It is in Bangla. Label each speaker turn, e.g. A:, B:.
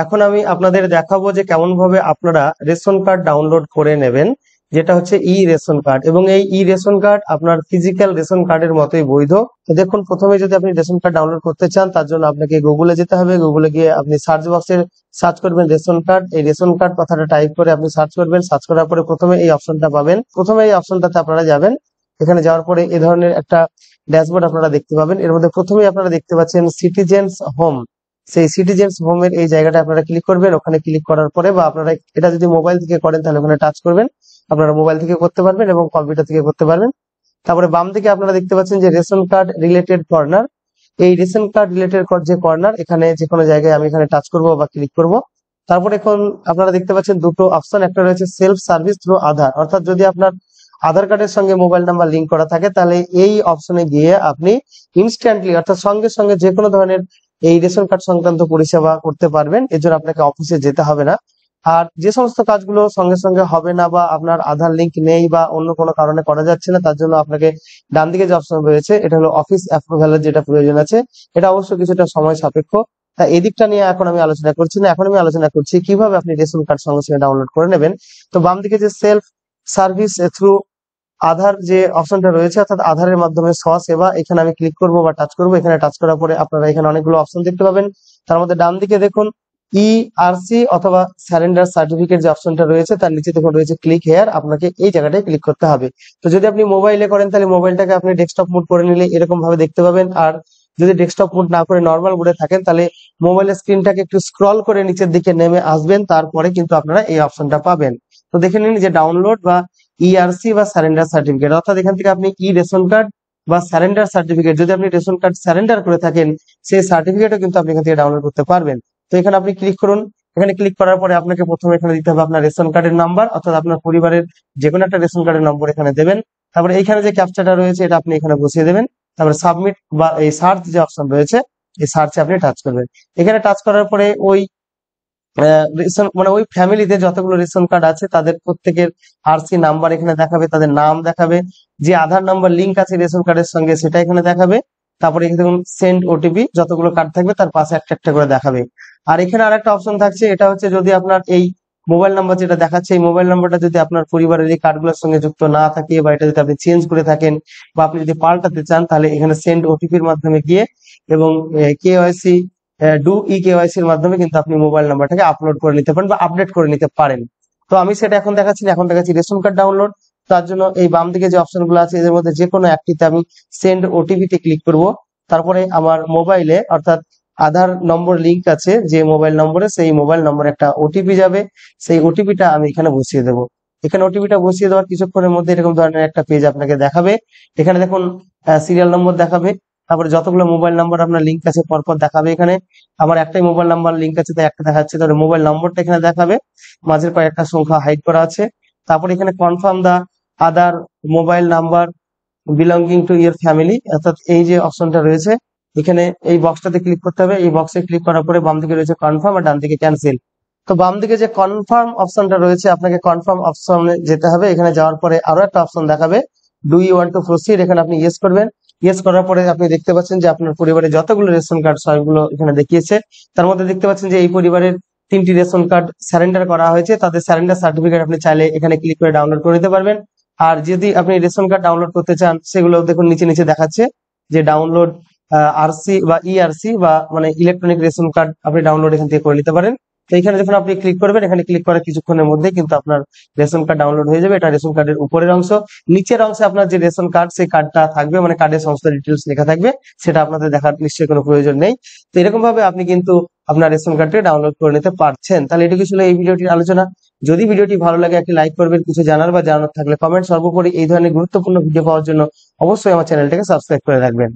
A: এখন আমি আপনাদের দেখাবো যে কেমন ভাবে আপনারা রেশন কার্ড ডাউনলোড করে নেবেন, যেটা হচ্ছে ই রেশন কার্ড। এবং এই ই রেশন কার্ড আপনার ফিজিক্যাল রেশন কার্ডের মতোই বৈধ। তো দেখুন, প্রথমে যদি আপনি রেশন কার্ড ডাউনলোড করতে চান, তার জন্য আপনাকে গুগলে যেতে হবে। গুগলে গিয়ে আপনি সার্চ বক্সে সার্চ করবেন রেশন কার্ড। এই রেশন কার্ড কথাটা টাইপ করে আপনি সার্চ করবেন। সার্চ করার পরে প্রথমে এই অপশনটা পাবেন। প্রথমে এই অপশনটাতে আপনারা যাবেন। এখানে যাওয়ার পরে এই ধরনের একটা ড্যাশবোর্ড আপনারা দেখতে পাবেন। এর মধ্যে প্রথমেই আপনারা দেখতে পাচ্ছেন সিটিজেন্স হোম। সেই সিটিজেন্স হোমের এই জায়গাটা আপনারা ক্লিক করবেন। ওখানে ক্লিক করার পরে, বা আপনারা এটা যদি মোবাইল থেকে করেন তাহলে ওখানে টাচ করবেন। আপনারা মোবাইল থেকে করতে পারবেন এবং কম্পিউটার থেকে করতে পারবেন। তারপরে বাম দিকে আপনারা দেখতে পাচ্ছেন যে রেশন কার্ড রিলেটেড কর্নার। এই রেশন কার্ড রিলেটেড যে কর্নার, এখানে যে কোনো জায়গায় আমি এখানে টাচ করব বা ক্লিক করব। তারপরে এখন আপনারা দেখতে পাচ্ছেন দুটো অপশন, একটা রয়েছে সেলফ সার্ভিস থ্রু আধার, অর্থাৎ যদি আপনার আধার কার্ডের সঙ্গে মোবাইল নাম্বার লিঙ্ক করা থাকে তাহলে এই অপশনে গিয়ে আপনি ইনস্ট্যান্টলি, অর্থাৎ সঙ্গে সঙ্গে যে কোনো ধরনের এই রেশন কার্ড সংক্রান্ত পরিষেবা করতে পারবেন। এর জন্য আপনাকে অফিসে যেতে হবে না। আর যে সমস্ত কাজগুলো সঙ্গে সঙ্গে হবে না, বা আপনার আধার লিঙ্ক নেই, বা অন্য কোনো কারণে করা যাচ্ছে না, তার জন্য আপনাকে ডান দিকে যে অপশন রয়েছে এটা হলো অফিস অ্যাপ্রুভালের যেটা প্রয়োজন আছে। এটা অবশ্যই কিছুটা সময় সাপেক্ষ। তা এই দিকটা নিয়ে এখন আমি আলোচনা করছি না। এখন আমি আলোচনা করছি কিভাবে আপনি রেশন কার্ড সঙ্গে সঙ্গে ডাউনলোড করে নেবেন। তো বাম দিকে যে সেলফ সার্ভিস থ্রু আধার যে অপশনটা রয়েছে, অর্থাৎ আধারের মাধ্যমে স্বসেবা, এখানে আমি ক্লিক করব বা টাচ করব। এখানে টাচ করার পরে আপনারা এখানে অনেকগুলো অপশন দেখতে পাবেন। তার মধ্যে ডান দিকে দেখুন ইআরসি অথবা স্যারেন্ডার সার্টিফিকেট যে অপশনটা রয়েছে, তার নিচে দেখুন রয়েছে ক্লিক হেয়ার। আপনাকে এই জায়গাটায় ক্লিক করতে হবে। তো যদি আপনি মোবাইলে করেন তাহলে মোবাইলটাকে আপনি ডেস্কটপ মোড করে নিলে এরকম ভাবে দেখতে পাবেন। আর যদি ডেস্কটপ মোড না করে নর্মাল মোডে থাকেন তাহলে মোবাইলের স্ক্রিনটাকে একটু স্ক্রল করে নিচের দিকে নেমে আসবেন, তারপরে কিন্তু আপনারা এই অপশনটা পাবেন। তো দেখে নিন যে ডাউনলোড বা ইআরসি বা সারেন্ডার সার্টিফিকেট, অর্থাৎ এখান থেকে আপনি ই রেশন কার্ড বা সারেন্ডার সার্টিফিকেট, যদি আপনি রেশন কার্ড সারেন্ডার করে থাকেন সেই সার্টিফিকেটও কিন্তু আপনি এখান থেকে ডাউনলোড করতে পারবেন। তো এখানে আপনি ক্লিক করুন। এখানে ক্লিক করার পরে আপনাকে প্রথমে এখানে দিতে হবে আপনার রেশন কার্ডের নাম্বার, অর্থাৎ আপনার পরিবারের যে কোনো একটা রেশন কার্ডের নম্বর এখানে দেবেন। তারপরে এইখানে যে ক্যাপচাটা রয়েছে এটা আপনি এখানে বসিয়ে দেবেন। তারপরে সাবমিট বা এই সার্চ যে অপশন রয়েছে, এই সার্চে আপনি টাচ করবেন। এখানে টাচ করার পরে ওই রেশন মানে ওই ফ্যামিলিতে যতগুলো রেশন কার্ড আছে তাদের প্রত্যেকের আরসি নাম্বার এখানে দেখাবে, তাদের নাম দেখাবে, যে আধার নাম্বার লিঙ্ক আছে রেশন কার্ডের সঙ্গে সেটা এখানে দেখাবে। তারপরে এখানে দেখুন সেন্ড ওটিপি, যতগুলো কার্ড থাকবে তার পাশে একটা একটা করে দেখাবে। আর এখানে আরেকটা অপশন থাকছে, এটা হচ্ছে যদি আপনার এই মোবাইল নাম্বার যেটা দেখাচ্ছে, এই মোবাইল নাম্বারটা যদি আপনার পরিবারের এই কার্ডগুলোর সঙ্গে যুক্ত না থাকে, বা এটা যদি আপনি চেঞ্জ করে থাকেন বা আপনি যদি পাল্টাতে চান, তাহলে এখানে সেন্ড ওটিপির মাধ্যমে গিয়ে এবং কেওয়াইসি ডু ই কেওয়াইসি এর মাধ্যমে কিন্তু আপনি মোবাইল নাম্বারটাকে আপলোড করে নিতে পারেন বা আপডেট করে নিতে পারেন। তো আমি সেটা এখন দেখাচ্ছি না, এখন দেখাচ্ছি রেশন কার্ড ডাউনলোড। তার জন্য এই বাম দিকে যে অপশন গুলো আছে এদের মধ্যে যে কোনো একটিতে আমি সেন্ড ওটিপি তে ক্লিক করব। তারপরে আমার মোবাইলে, অর্থাৎ আধার নম্বর লিঙ্ক আছে যে মোবাইল নম্বরে, সেই মোবাইল নম্বরে একটা ওটিপি যাবে। সেই ওটিপিটা আমি এখানে বসিয়ে দেবো। এখানে ওটিপিটা বসিয়ে দেওয়ার কিছুক্ষণের মধ্যে এরকম ধরনের একটা পেজ আপনাকে দেখাবে। এখানে দেখুন সিরিয়াল নম্বর দেখাবে। তারপরে যতগুলো মোবাইল নাম্বার আপনার লিঙ্ক আছে পরপর দেখাবে। এখানে আমার একটাই মোবাইল নাম্বার লিঙ্ক আছে তাই একটা দেখাচ্ছে, তাহলে মোবাইল নম্বরটা এখানে দেখাবে। মাঝের কয়েকটা সংখ্যা হাইড করা আছে। তারপরে এখানে confirm the other mobile number belonging to your family, অর্থাৎ এই যে অপশনটা রয়েছে এখানে এই বক্সটাতে ক্লিক করতে হবে। এই বক্সে ক্লিক করার পরে বাম দিকে রয়েছে কনফার্ম আর ডান দিকে ক্যান্সেল। তো বাম দিকে যে কনফার্ম অপশনটা রয়েছে আপনাকে কনফার্ম অপশনে যেতে হবে। এখানে যাওয়ার পরে আরো একটা অপশন দেখাবে, do you want to proceed, এখানে আপনি ইয়েস করবেন। ইয়েস করার পরে আপনি দেখতে পাচ্ছেন যে আপনার পরিবারে যতগুলো রেশন কার্ড সবগুলো এখানে দেখিয়েছে। তার মধ্যে দেখতে পাচ্ছেন যে এই পরিবারের 3টি রেশন কার্ড স্যারেন্ডার করা হয়েছে, তাদের স্যারেন্ডার সার্টিফিকেট আপনি চাইলে এখানে ক্লিক করে ডাউনলোড করে নিতে পারবেন। আর যদি আপনি রেশন কার্ড ডাউনলোড করতে চান সেগুলো দেখুন নিচে নিচে দেখাচ্ছে যে ডাউনলোড আরসি বা ইআরসি বা মানে ইলেকট্রনিক রেশন কার্ড আপনি ডাউনলোড এখান থেকে করে নিতে পারেন। তো এখানে যখন আপনি ক্লিক করবেন, এখানে ক্লিক করার কিছুক্ষণের মধ্যে কিন্তু আপনার রেশন কার্ড ডাউনলোড হয়ে যাবে। এটা রেশন কার্ডের উপরের অংশ। নিচের অংশে আপনার যে রেশন কার্ড সেই কার্ডটা থাকবে, মানে কার্ডের সমস্ত ডিটেলস লেখা থাকবে, সেটা আপনাদের দেখার নিশ্চয়ই কোনো প্রয়োজন নেই। তো এরকম ভাবে আপনি কিন্তু আপনার রেশন কার্ডটি ডাউনলোড করে নিতে পারছেন। তাহলে এটুকু ছিল এই ভিডিওটির আলোচনা। যদি ভিডিওটি ভালো লাগে একটি লাইক করবেন, কিছু জানার বা জানার থাকলে কমেন্ট, সর্বোপরি এই ধরনের গুরুত্বপূর্ণ ভিডিও পাওয়ার জন্য অবশ্যই আমার চ্যানেলটাকে সাবস্ক্রাইব করে রাখবেন।